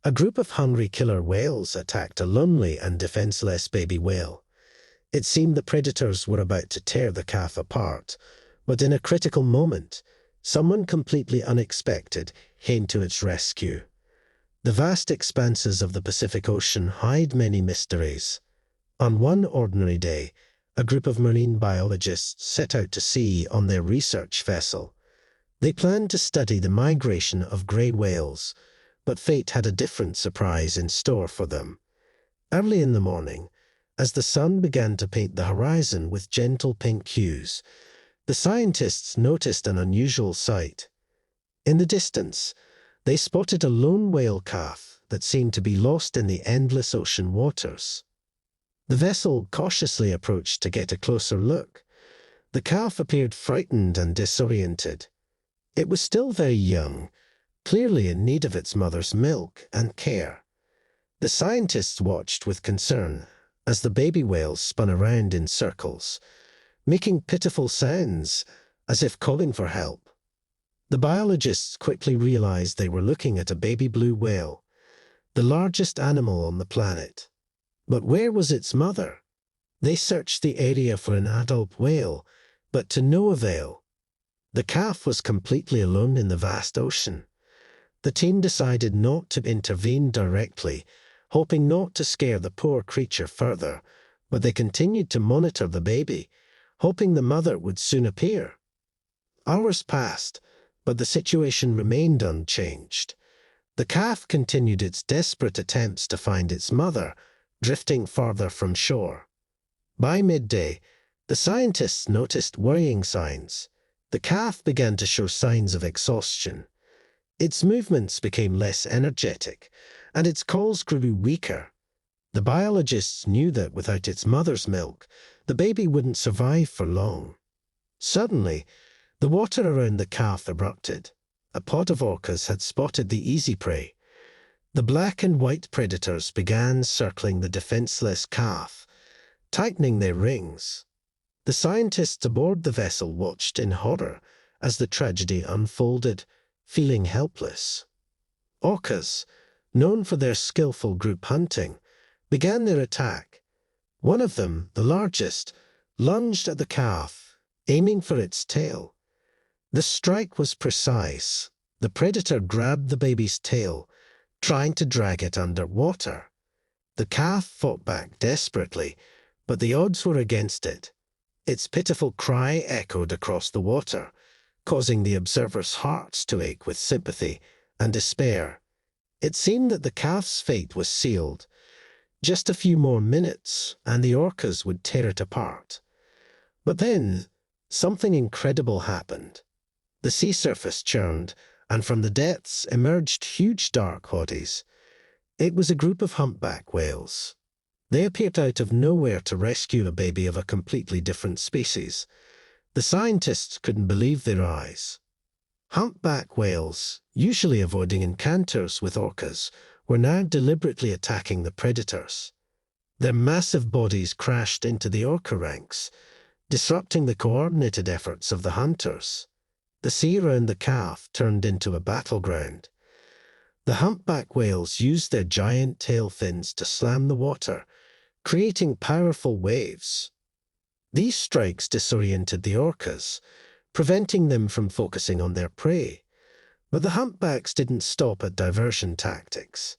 A group of hungry killer whales attacked a lonely and defenseless baby whale. It seemed the predators were about to tear the calf apart, but in a critical moment, someone completely unexpected came to its rescue. The vast expanses of the Pacific Ocean hide many mysteries. On one ordinary day, a group of marine biologists set out to sea on their research vessel. They planned to study the migration of grey whales, but fate had a different surprise in store for them. Early in the morning, as the sun began to paint the horizon with gentle pink hues, the scientists noticed an unusual sight. In the distance, they spotted a lone whale calf that seemed to be lost in the endless ocean waters. The vessel cautiously approached to get a closer look. The calf appeared frightened and disoriented. It was still very young, clearly in need of its mother's milk and care. The scientists watched with concern as the baby whale spun around in circles, making pitiful sounds as if calling for help. The biologists quickly realized they were looking at a baby blue whale, the largest animal on the planet. But where was its mother? They searched the area for an adult whale, but to no avail. The calf was completely alone in the vast ocean. The team decided not to intervene directly, hoping not to scare the poor creature further, but they continued to monitor the baby, hoping the mother would soon appear. Hours passed, but the situation remained unchanged. The calf continued its desperate attempts to find its mother, drifting farther from shore. By midday, the scientists noticed worrying signs. The calf began to show signs of exhaustion. Its movements became less energetic, and its calls grew weaker. The biologists knew that without its mother's milk, the baby wouldn't survive for long. Suddenly, the water around the calf erupted. A pod of orcas had spotted the easy prey. The black and white predators began circling the defenseless calf, tightening their rings. The scientists aboard the vessel watched in horror as the tragedy unfolded, feeling helpless. Orcas, known for their skillful group hunting, began their attack. One of them, the largest, lunged at the calf, aiming for its tail. The strike was precise. The predator grabbed the baby's tail, trying to drag it underwater. The calf fought back desperately, but the odds were against it. Its pitiful cry echoed across the water, causing the observers' hearts to ache with sympathy and despair. It seemed that the calf's fate was sealed. Just a few more minutes, and the orcas would tear it apart. But then, something incredible happened. The sea surface churned, and from the depths emerged huge dark bodies. It was a group of humpback whales. They appeared out of nowhere to rescue a baby of a completely different species. The scientists couldn't believe their eyes. Humpback whales, usually avoiding encounters with orcas, were now deliberately attacking the predators. Their massive bodies crashed into the orca ranks, disrupting the coordinated efforts of the hunters. The sea around the calf turned into a battleground. The humpback whales used their giant tail fins to slam the water, creating powerful waves. These strikes disoriented the orcas, preventing them from focusing on their prey. But the humpbacks didn't stop at diversion tactics.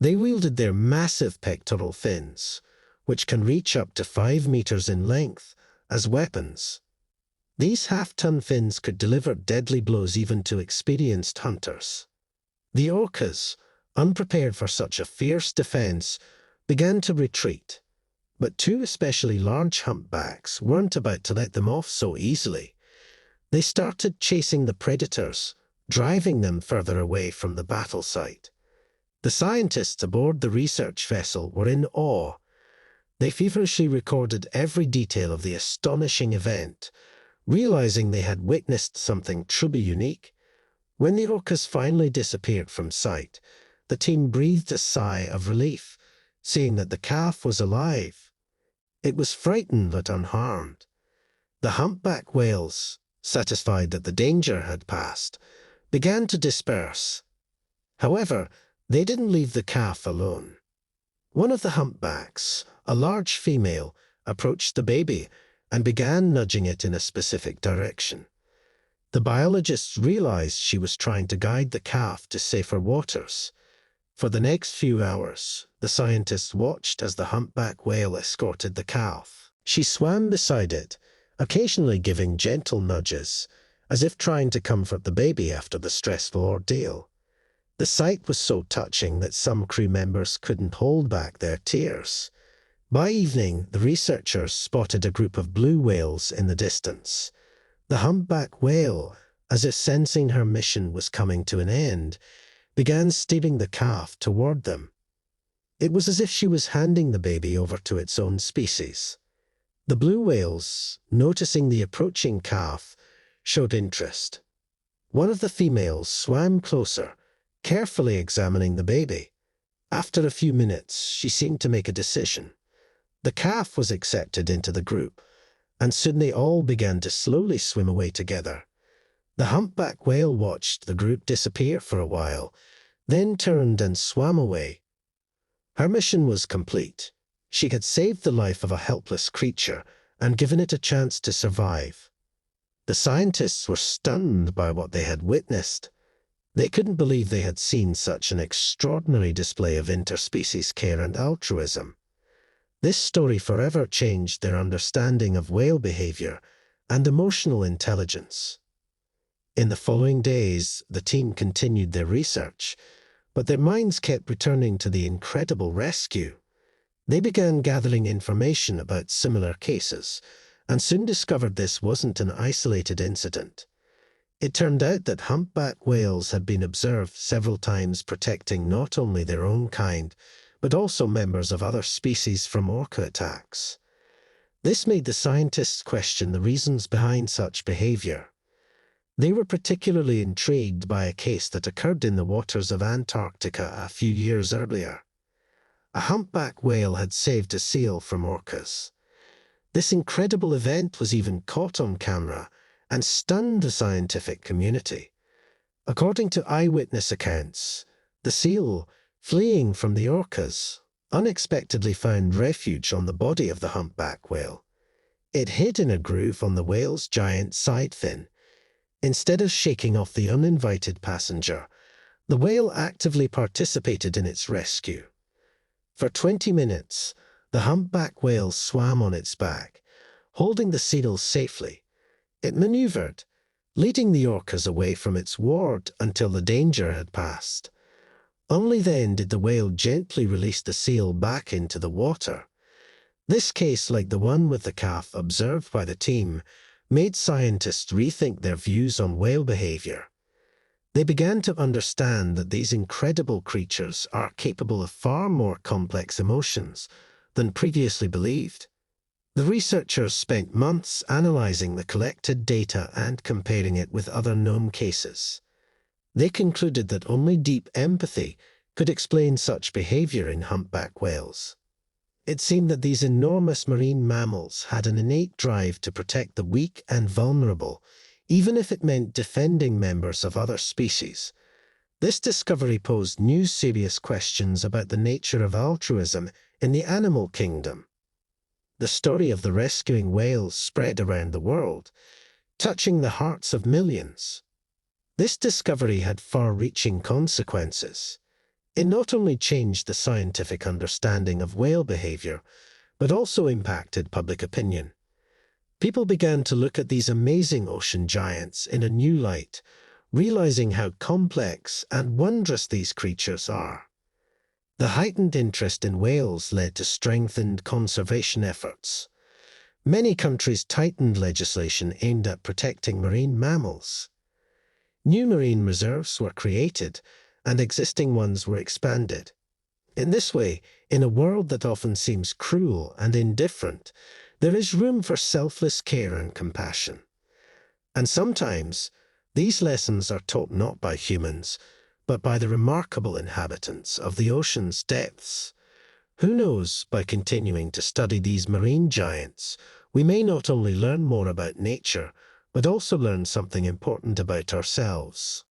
They wielded their massive pectoral fins, which can reach up to 5 meters in length, as weapons. These half-ton fins could deliver deadly blows even to experienced hunters. The orcas, unprepared for such a fierce defense, began to retreat. But two especially large humpbacks weren't about to let them off so easily. They started chasing the predators, driving them further away from the battle site. The scientists aboard the research vessel were in awe. They feverishly recorded every detail of the astonishing event, realizing they had witnessed something truly unique. When the orcas finally disappeared from sight, the team breathed a sigh of relief, seeing that the calf was alive. It was frightened but unharmed. The humpback whales, satisfied that the danger had passed, began to disperse. However, They didn't leave the calf alone. One of the humpbacks, a large female, approached the baby and began nudging it in a specific direction. The biologists realized she was trying to guide the calf to safer waters. For the next few hours, the scientists watched as the humpback whale escorted the calf. She swam beside it, occasionally giving gentle nudges, as if trying to comfort the baby after the stressful ordeal. The sight was so touching that some crew members couldn't hold back their tears. By evening, the researchers spotted a group of blue whales in the distance. The humpback whale, as if sensing her mission was coming to an end, began steering the calf toward them. It was as if she was handing the baby over to its own species. The blue whales, noticing the approaching calf, showed interest. One of the females swam closer, carefully examining the baby. After a few minutes, she seemed to make a decision. The calf was accepted into the group, and soon they all began to slowly swim away together. The humpback whale watched the group disappear for a while, then turned and swam away. Her mission was complete. She had saved the life of a helpless creature and given it a chance to survive. The scientists were stunned by what they had witnessed. They couldn't believe they had seen such an extraordinary display of interspecies care and altruism. This story forever changed their understanding of whale behavior and emotional intelligence. In the following days, the team continued their research, but their minds kept returning to the incredible rescue. They began gathering information about similar cases, and soon discovered this wasn't an isolated incident. It turned out that humpback whales had been observed several times protecting not only their own kind, but also members of other species from orca attacks. This made the scientists question the reasons behind such behavior. They were particularly intrigued by a case that occurred in the waters of Antarctica a few years earlier. A humpback whale had saved a seal from orcas. This incredible event was even caught on camera and stunned the scientific community. According to eyewitness accounts, the seal, fleeing from the orcas, unexpectedly found refuge on the body of the humpback whale. It hid in a groove on the whale's giant side fin. Instead of shaking off the uninvited passenger, the whale actively participated in its rescue. For 20 minutes, the humpback whale swam on its back, holding the seal safely. It maneuvered, leading the orcas away from its ward until the danger had passed. Only then did the whale gently release the seal back into the water. This case, like the one with the calf observed by the team, made scientists rethink their views on whale behavior. They began to understand that these incredible creatures are capable of far more complex emotions than previously believed. The researchers spent months analyzing the collected data and comparing it with other known cases. They concluded that only deep empathy could explain such behavior in humpback whales. It seemed that these enormous marine mammals had an innate drive to protect the weak and vulnerable, even if it meant defending members of other species. This discovery posed new serious questions about the nature of altruism in the animal kingdom. The story of the rescuing whales spread around the world, touching the hearts of millions. This discovery had far-reaching consequences. It not only changed the scientific understanding of whale behavior, but also impacted public opinion. People began to look at these amazing ocean giants in a new light, realizing how complex and wondrous these creatures are. The heightened interest in whales led to strengthened conservation efforts. Many countries tightened legislation aimed at protecting marine mammals. New marine reserves were created, and existing ones were expanded. In this way, in a world that often seems cruel and indifferent, there is room for selfless care and compassion. And sometimes, these lessons are taught not by humans, but by the remarkable inhabitants of the ocean's depths. Who knows, by continuing to study these marine giants, we may not only learn more about nature, but also learn something important about ourselves.